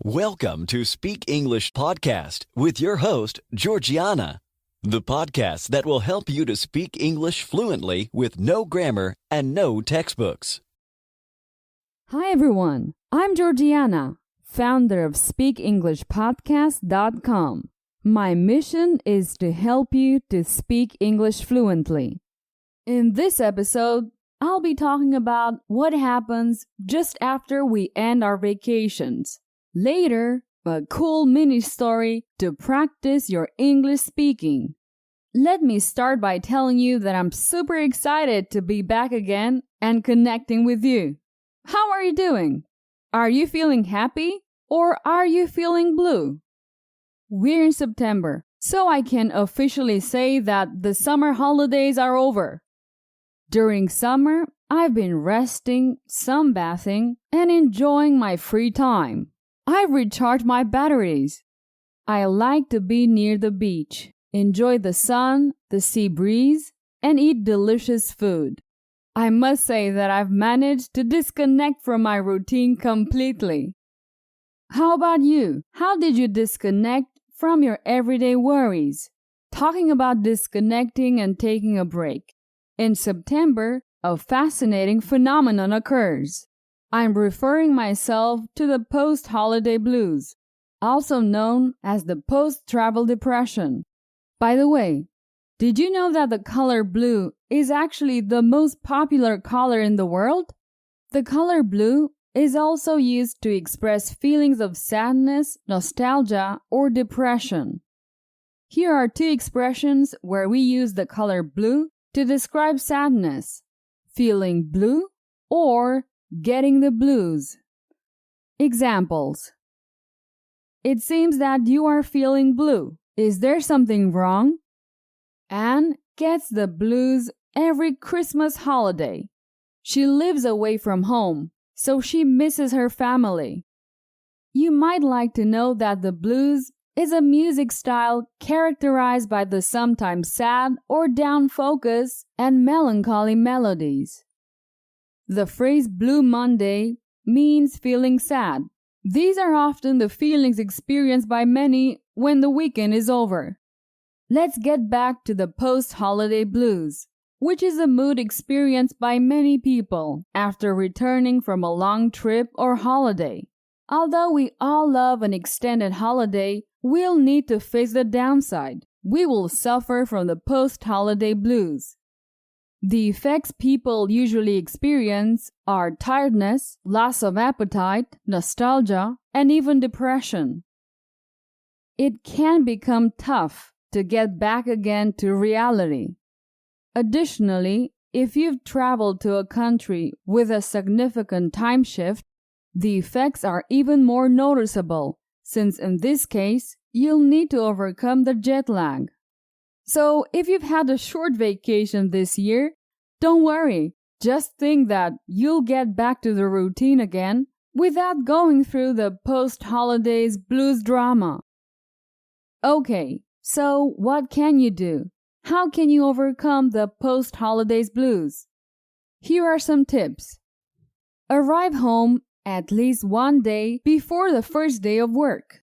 Welcome to Speak English Podcast with your host, Georgiana, the podcast that will help you to speak English fluently with no grammar and no textbooks. Hi everyone, I'm Georgiana, founder of SpeakEnglishPodcast.com. My mission is to help you to speak English fluently. In this episode, I'll be talking about what happens just after we end our vacations. Later, a cool mini story to practice your English speaking. Let me start by telling you that I'm super excited to be back again and connecting with you. How are you doing? Are you feeling happy or are you feeling blue? We're in September, so I can officially say that the summer holidays are over. During summer, I've been resting, sunbathing, and enjoying my free time. I've recharged my batteries. I like to be near the beach, enjoy the sun, the sea breeze, and eat delicious food. I must say that I've managed to disconnect from my routine completely. How about you? How did you disconnect from your everyday worries? Talking about disconnecting and taking a break. In September, a fascinating phenomenon occurs. I'm referring myself to the post-holiday blues, also known as the post-travel depression. By the way, did you know that the color blue is actually the most popular color in the world? The color blue is also used to express feelings of sadness, nostalgia, or depression. Here are two expressions where we use the color blue to describe sadness: feeling blue or getting the blues. Examples: it seems that you are feeling blue. Is there something wrong? Anne gets the blues every Christmas holiday. She lives away from home, so she misses her family. You might like to know that the blues is a music style characterized by the sometimes sad or down focus and melancholy melodies. The phrase Blue Monday means feeling sad. These are often the feelings experienced by many when the weekend is over. Let's get back to the post-holiday blues, which is a mood experienced by many people after returning from a long trip or holiday. Although we all love an extended holiday, we'll need to face the downside. We will suffer from the post-holiday blues. The effects people usually experience are tiredness, loss of appetite, nostalgia, and even depression. It can become tough to get back again to reality. Additionally, if you've traveled to a country with a significant time shift, the effects are even more noticeable, since in this case, you'll need to overcome the jet lag. So, if you've had a short vacation this year, don't worry. Just think that you'll get back to the routine again without going through the post-holidays blues drama. Okay, so what can you do? How can you overcome the post-holidays blues? Here are some tips. Arrive home at least one day before the first day of work.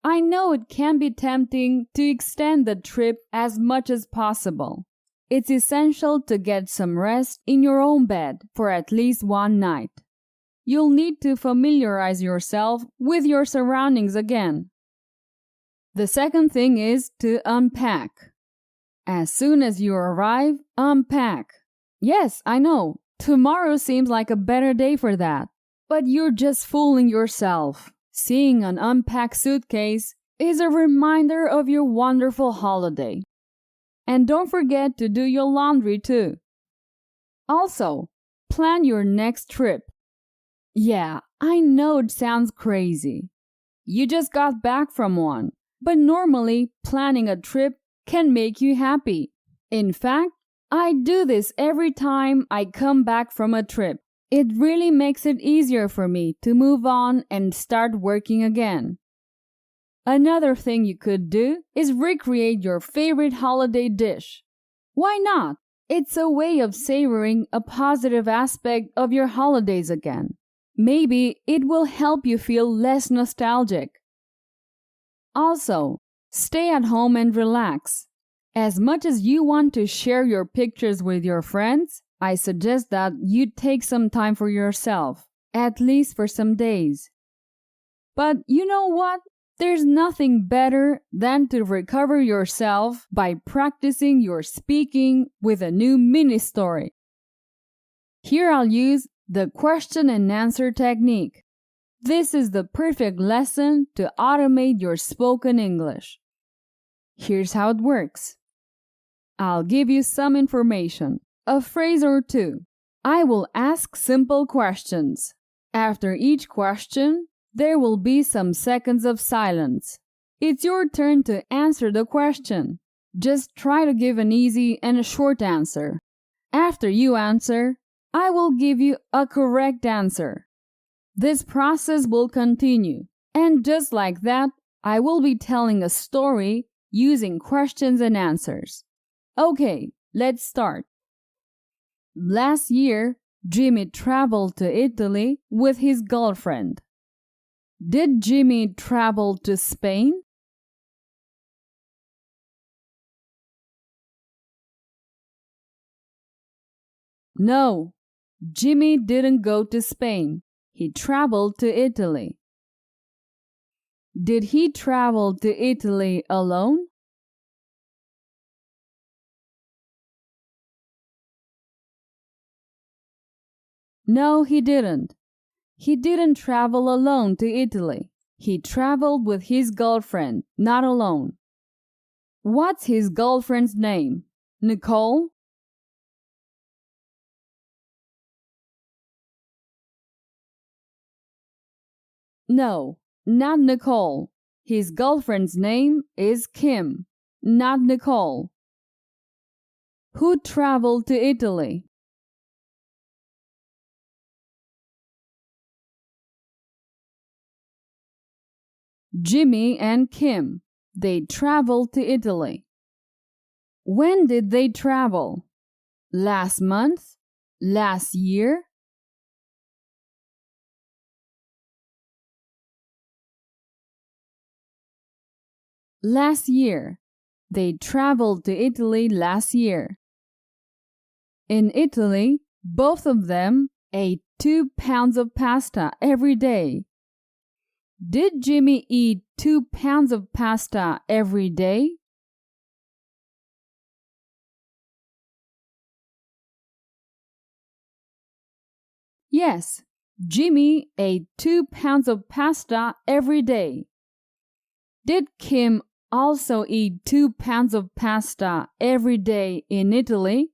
I know it can be tempting to extend the trip as much as possible. It's essential to get some rest in your own bed for at least one night. You'll need to familiarize yourself with your surroundings again. The second thing is to unpack. As soon as you arrive, unpack. Yes, I know, tomorrow seems like a better day for that, but you're just fooling yourself. Seeing an unpacked suitcase is a reminder of your wonderful holiday. And don't forget to do your laundry too. Also, plan your next trip. Yeah, I know it sounds crazy. You just got back from one, but normally planning a trip can make you happy. In fact, I do this every time I come back from a trip. It really makes it easier for me to move on and start working again. Another thing you could do is recreate your favorite holiday dish. Why not? It's a way of savoring a positive aspect of your holidays again. Maybe it will help you feel less nostalgic. Also, stay at home and relax. As much as you want to share your pictures with your friends, I suggest that you take some time for yourself, at least for some days. But you know what? There's nothing better than to recover yourself by practicing your speaking with a new mini story. Here I'll use the question and answer technique. This is the perfect lesson to automate your spoken English. Here's how it works. I'll give you some information, a phrase or two. I will ask simple questions. After each question, there will be some seconds of silence. It's your turn to answer the question. Just try to give an easy and a short answer. After you answer, I will give you a correct answer. This process will continue, and just like that, I will be telling a story using questions and answers. Okay, let's start. Last year, Jimmy traveled to Italy with his girlfriend. Did Jimmy travel to Spain? No, Jimmy didn't go to Spain. He traveled to Italy. Did he travel to Italy alone? No, he didn't. He didn't travel alone to Italy. He traveled with his girlfriend, not alone. What's his girlfriend's name? Nicole? No, not Nicole. His girlfriend's name is Kim, not Nicole. Who traveled to Italy? Jimmy and Kim. They traveled to Italy. When did they travel? Last month? Last year? Last year. They traveled to Italy last year. In Italy, both of them ate 2 pounds of pasta every day. Did Jimmy eat 2 pounds of pasta every day? Yes, Jimmy ate 2 pounds of pasta every day. Did Kim also eat 2 pounds of pasta every day in Italy?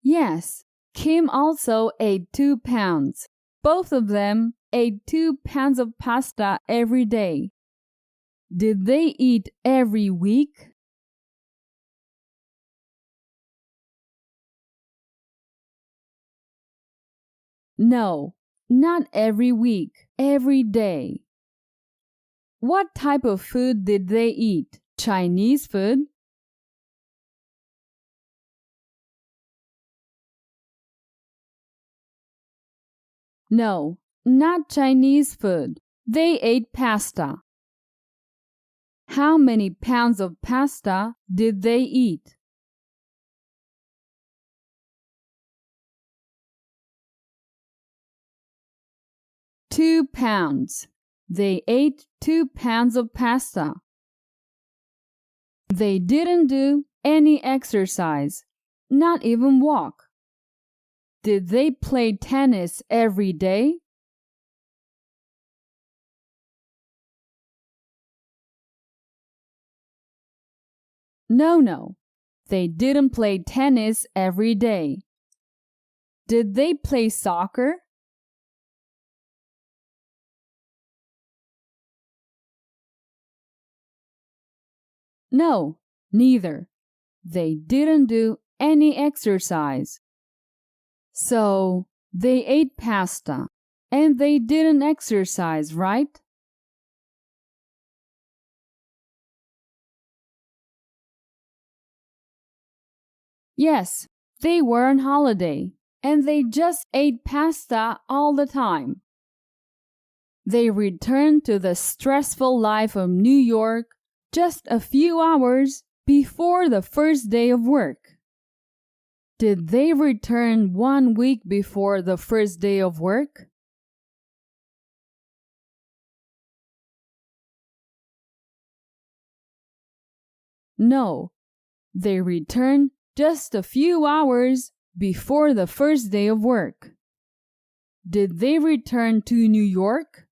Yes, Kim also ate 2 pounds. Both of them ate 2 pounds of pasta every day. Did they eat every week? No, not every week, every day. What type of food did they eat? Chinese food? No, not Chinese food. They ate pasta. How many pounds of pasta did they eat? 2 pounds. They ate 2 pounds of pasta. They didn't do any exercise, not even walk. Did they play tennis every day? No. They didn't play tennis every day. Did they play soccer? No, neither. They didn't do any exercise. So, they ate pasta and they didn't exercise, right? Yes, they were on holiday, and they just ate pasta all the time. They returned to the stressful life of New York just a few hours before the first day of work. Did they return 1 week before the first day of work? No, they returned just a few hours before the first day of work. Did they return to New York?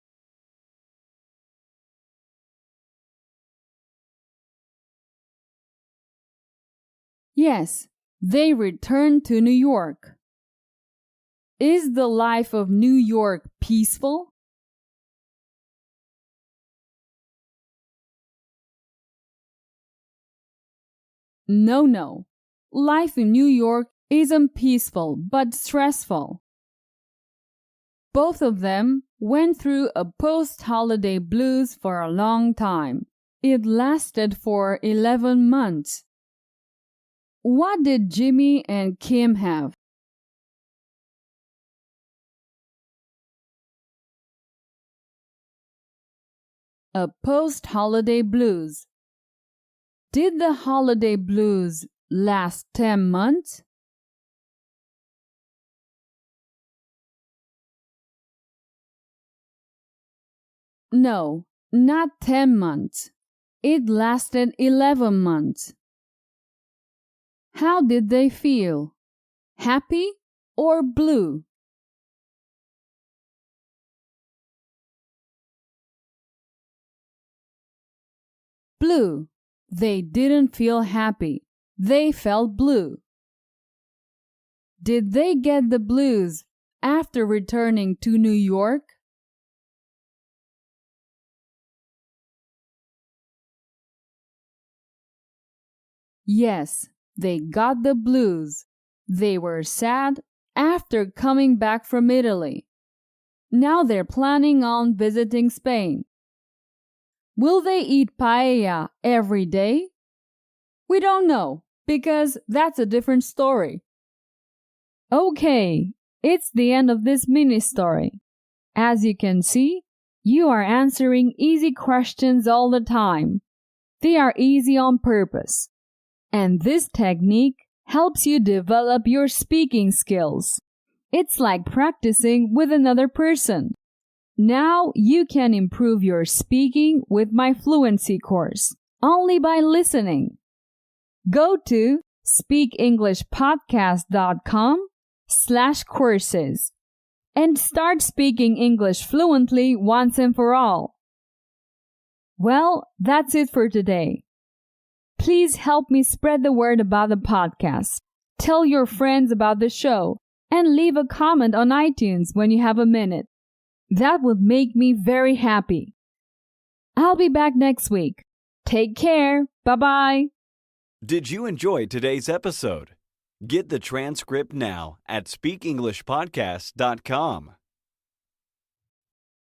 Yes, they returned to New York. Is the life of New York peaceful? No. Life in New York isn't peaceful but stressful. Both of them went through a post-holiday blues for a long time. It lasted for 11 months. What did Jimmy and Kim have? A post-holiday blues. Did the holiday blues last 10 months? No, not 10 months. It lasted 11 months. How did they feel? Happy or blue? Blue. They didn't feel happy. They felt blue. Did they get the blues after returning to New York? Yes, they got the blues. They were sad after coming back from Italy. Now they're planning on visiting Spain. Will they eat paella every day? We don't know, because that's a different story. Okay, it's the end of this mini story. As you can see, you are answering easy questions all the time. They are easy on purpose. And this technique helps you develop your speaking skills. It's like practicing with another person. Now you can improve your speaking with my fluency course, only by listening. Go to speakenglishpodcast.com/courses and start speaking English fluently once and for all. Well, that's it for today. Please help me spread the word about the podcast. Tell your friends about the show and leave a comment on iTunes when you have a minute. That would make me very happy. I'll be back next week. Take care. Bye-bye. Did you enjoy today's episode? Get the transcript now at speakenglishpodcast.com.